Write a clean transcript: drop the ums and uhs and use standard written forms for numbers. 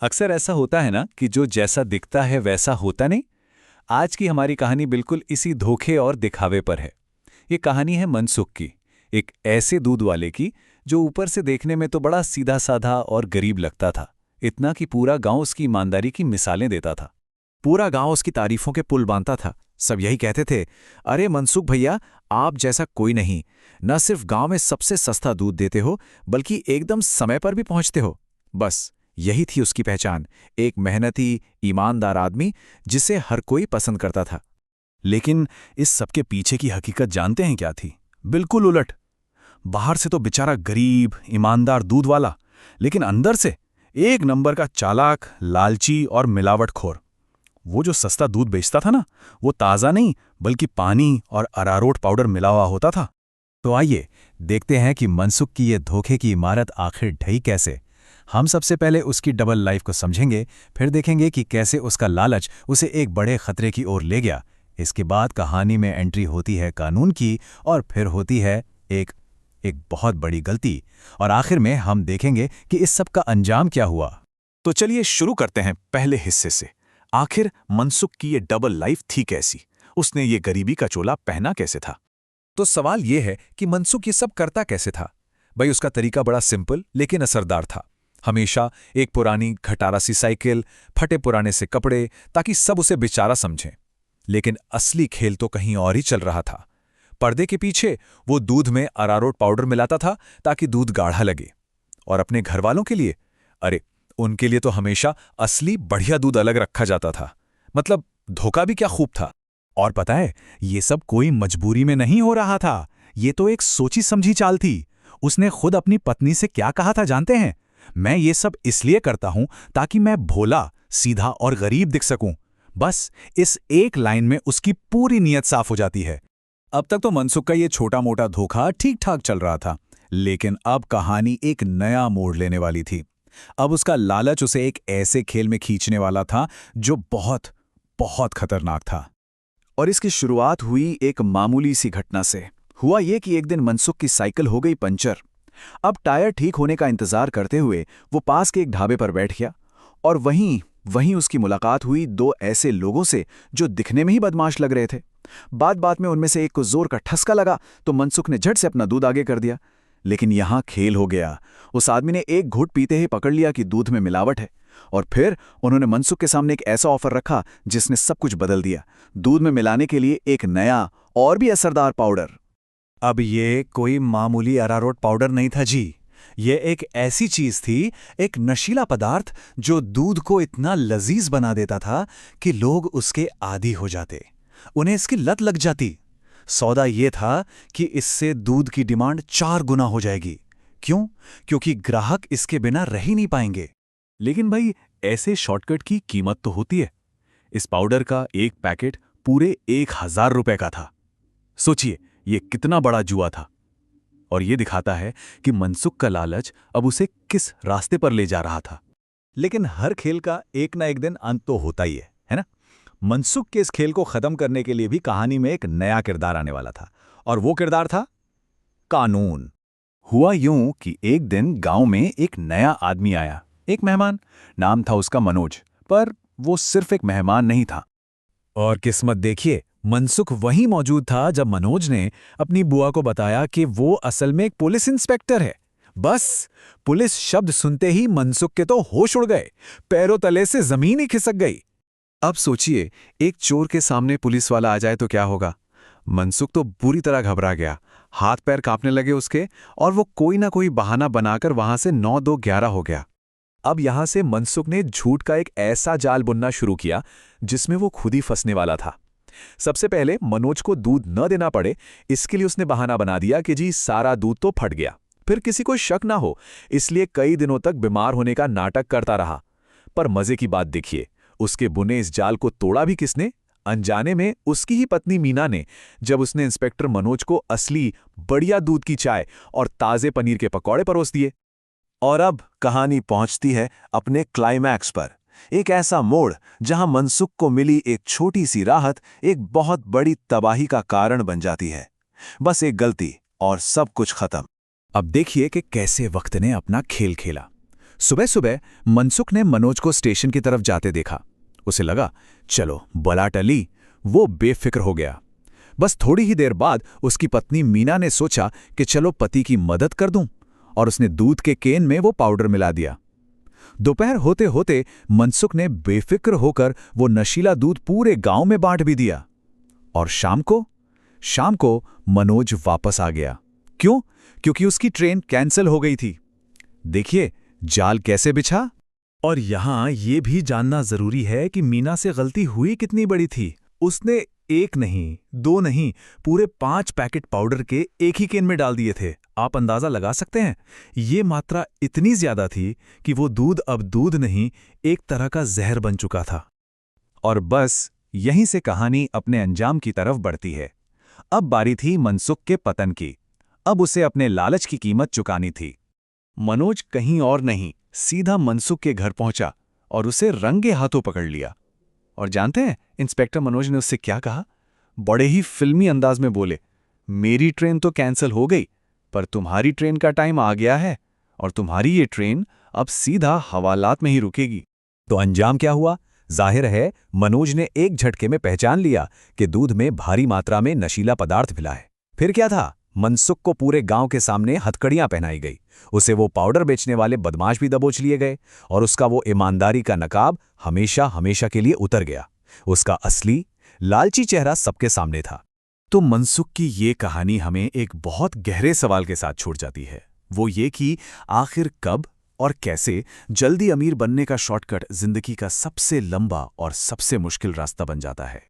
अक्सर ऐसा होता है ना कि जो जैसा दिखता है वैसा होता नहीं। आज की हमारी कहानी बिल्कुल इसी धोखे और दिखावे पर है। ये कहानी है मनसुख की, एक ऐसे दूध वाले की जो ऊपर से देखने में तो बड़ा सीधा साधा और गरीब लगता था, इतना कि पूरा गांव उसकी ईमानदारी की मिसालें देता था। पूरा गांव उसकी तारीफों के पुल बांधता था। सब यही कहते थे, अरे मनसुख भैया, आप जैसा कोई नहीं। न सिर्फ गांव में सबसे सस्ता दूध देते हो, बल्कि एकदम समय पर भी पहुंचते हो। बस यही थी उसकी पहचान, एक मेहनती, ईमानदार आदमी जिसे हर कोई पसंद करता था। लेकिन इस सबके पीछे की हकीकत जानते हैं क्या थी? बिल्कुल उलट। बाहर से तो बेचारा गरीब, ईमानदार दूध वाला, लेकिन अंदर से एक नंबर का चालाक, लालची और मिलावटखोर। वो जो सस्ता दूध बेचता था ना, वो ताज़ा नहीं बल्कि पानी और अरारोट पाउडर मिला हुआ होता था। तो आइए देखते हैं कि मनसुख की ये धोखे की इमारत आखिर ढही कैसे। हम सबसे पहले उसकी डबल लाइफ को समझेंगे, फिर देखेंगे कि कैसे उसका लालच उसे एक बड़े खतरे की ओर ले गया। इसके बाद कहानी में एंट्री होती है कानून की, और फिर होती है एक एक बहुत बड़ी गलती। और आखिर में हम देखेंगे कि इस सब का अंजाम क्या हुआ। तो चलिए शुरू करते हैं पहले हिस्से से। आखिर मनसुख की ये डबल लाइफ थी कैसी? उसने ये गरीबी का चोला पहना कैसे था? तो सवाल ये है कि मनसुख ये सब करता कैसे था। भाई, उसका तरीका बड़ा सिंपल लेकिन असरदार था। हमेशा एक पुरानी खटारा सी साइकिल, फटे पुराने से कपड़े, ताकि सब उसे बेचारा समझें। लेकिन असली खेल तो कहीं और ही चल रहा था। पर्दे के पीछे वो दूध में अरारोट पाउडर मिलाता था ताकि दूध गाढ़ा लगे। और अपने घरवालों के लिए, अरे उनके लिए तो हमेशा असली बढ़िया दूध अलग रखा जाता था। मतलब धोखा भी क्या खूब था। और पता है, ये सब कोई मजबूरी में नहीं हो रहा था। ये तो एक सोची समझी चाल थी। उसने खुद अपनी पत्नी से क्या कहा था जानते हैं? मैं ये सब इसलिए करता हूं ताकि मैं भोला, सीधा और गरीब दिख सकूं। बस इस एक लाइन में उसकी पूरी नीयत साफ हो जाती है। अब तक तो मनसुख का ये छोटा मोटा धोखा ठीक ठाक चल रहा था, लेकिन अब कहानी एक नया मोड़ लेने वाली थी। अब उसका लालच उसे एक ऐसे खेल में खींचने वाला था जो बहुत बहुत खतरनाक था। और इसकी शुरुआत हुई एक मामूली सी घटना से। हुआ ये कि एक दिन मनसुख की साइकिल हो गई पंचर। अब टायर ठीक होने का इंतजार करते हुए वो पास के एक ढाबे पर बैठ गया। और वहीं वहीं उसकी मुलाकात हुई दो ऐसे लोगों से जो दिखने में ही बदमाश लग रहे थे। बात बात में उनमें से एक को जोर का ठसका लगा तो मनसुख ने झट से अपना दूध आगे कर दिया। लेकिन यहां खेल हो गया। उस आदमी ने एक घूंट पीते ही पकड़ लिया कि दूध में मिलावट है। और फिर उन्होंने मनसुख के सामने एक ऐसा ऑफर रखा जिसने सब कुछ बदल दिया। दूध में मिलाने के लिए एक नया और भी असरदार पाउडर। अब ये कोई मामूली अरारोट पाउडर नहीं था जी। ये एक ऐसी चीज थी, एक नशीला पदार्थ जो दूध को इतना लजीज बना देता था कि लोग उसके आदी हो जाते, उन्हें इसकी लत लग जाती। सौदा ये था कि इससे दूध की डिमांड 4 गुना हो जाएगी। क्यों? क्योंकि ग्राहक इसके बिना रह ही नहीं पाएंगे। लेकिन भाई, ऐसे शॉर्टकट की कीमत तो होती है। इस पाउडर का एक पैकेट पूरे 1000 रुपए का था। सोचिए, ये कितना बड़ा जुआ था। और ये दिखाता है कि मनसुख का लालच अब उसे किस रास्ते पर ले जा रहा था। लेकिन हर खेल का एक ना एक दिन अंत तो होता ही है ना? मनसुख के इस खेल को खत्म करने के लिए भी कहानी में एक नया किरदार आने वाला था, और वो किरदार था कानून। हुआ यूं कि एक दिन गांव में एक नया आदमी आया, एक मेहमान। नाम था उसका मनोज, पर वो सिर्फ एक मेहमान नहीं था। और किस्मत देखिए, मनसुख वहीं मौजूद था जब मनोज ने अपनी बुआ को बताया कि वो असल में एक पुलिस इंस्पेक्टर है। बस पुलिस शब्द सुनते ही मनसुख के तो होश उड़ गए, पैरों तले से जमीन ही खिसक गई। अब सोचिए, एक चोर के सामने पुलिस वाला आ जाए तो क्या होगा। मनसुख तो बुरी तरह घबरा गया। हाथ पैर कांपने लगे उसके, और वो कोई ना कोई बहाना बनाकर वहां से 9-2-11 हो गया। अब यहां से मनसुख ने झूठ का एक ऐसा जाल बुनना शुरू किया जिसमें वो खुद ही फंसने वाला था। सबसे पहले मनोज को दूध न देना पड़े, इसके लिए उसने बहाना बना दिया कि जी सारा दूध तो फट गया। फिर किसी को शक ना हो, इसलिए कई दिनों तक बीमार होने का नाटक करता रहा। पर मजे की बात देखिए, उसके बुने इस जाल को तोड़ा भी किसने? अनजाने में उसकी ही पत्नी मीना ने, जब उसने इंस्पेक्टर मनोज को असली बढ़िया दूध की चाय और ताजे पनीर के पकौड़े परोस दिए। और अब कहानी पहुंचती है अपने क्लाइमैक्स पर। एक ऐसा मोड़ जहां मनसुख को मिली एक छोटी सी राहत एक बहुत बड़ी तबाही का कारण बन जाती है। बस एक गलती और सब कुछ खत्म। अब देखिए कि कैसे वक्त ने अपना खेल खेला। सुबह सुबह मनसुख ने मनोज को स्टेशन की तरफ जाते देखा। उसे लगा चलो बला टली, वो बेफिक्र हो गया। बस थोड़ी ही देर बाद उसकी पत्नी मीना ने सोचा कि चलो पति की मदद कर दूं, और उसने दूध के केन में वो पाउडर मिला दिया। दोपहर होते होते मनसुख ने बेफिक्र होकर वो नशीला दूध पूरे गांव में बांट भी दिया। और शाम को मनोज वापस आ गया। क्यों? क्योंकि उसकी ट्रेन कैंसिल हो गई थी। देखिए जाल कैसे बिछा। और यहां ये भी जानना जरूरी है कि मीना से गलती हुई कितनी बड़ी थी। उसने 1 नहीं, 2 नहीं, पूरे 5 पैकेट पाउडर के एक ही केन में डाल दिए थे। आप अंदाजा लगा सकते हैं, ये मात्रा इतनी ज्यादा थी कि वो दूध अब दूध नहीं, एक तरह का जहर बन चुका था। और बस यहीं से कहानी अपने अंजाम की तरफ बढ़ती है। अब बारी थी मनसुख के पतन की। अब उसे अपने लालच की कीमत चुकानी थी। मनोज कहीं और नहीं, सीधा मनसुख के घर पहुंचा और उसे रंगे हाथों पकड़ लिया। और जानते हैं इंस्पेक्टर मनोज ने उससे क्या कहा? बड़े ही फिल्मी अंदाज में बोले, मेरी ट्रेन तो कैंसिल हो गई, पर तुम्हारी ट्रेन का टाइम आ गया है, और तुम्हारी ये ट्रेन अब सीधा हवालात में ही रुकेगी। तो अंजाम क्या हुआ? जाहिर है मनोज ने एक झटके में पहचान लिया कि दूध में भारी मात्रा में नशीला पदार्थ मिला है। फिर क्या था? मनसुख को पूरे गांव के सामने हथकड़ियां पहनाई गई। उसे वो पाउडर बेचने वाले बदमाश भी दबोच लिए गए, और उसका वो ईमानदारी का नकाब हमेशा हमेशा के लिए उतर गया। उसका असली लालची चेहरा सबके सामने था। तो मनसुख की ये कहानी हमें एक बहुत गहरे सवाल के साथ छोड़ जाती है। वो ये कि आखिर कब और कैसे जल्दी अमीर बनने का शॉर्टकट जिंदगी का सबसे लंबा और सबसे मुश्किल रास्ता बन जाता है।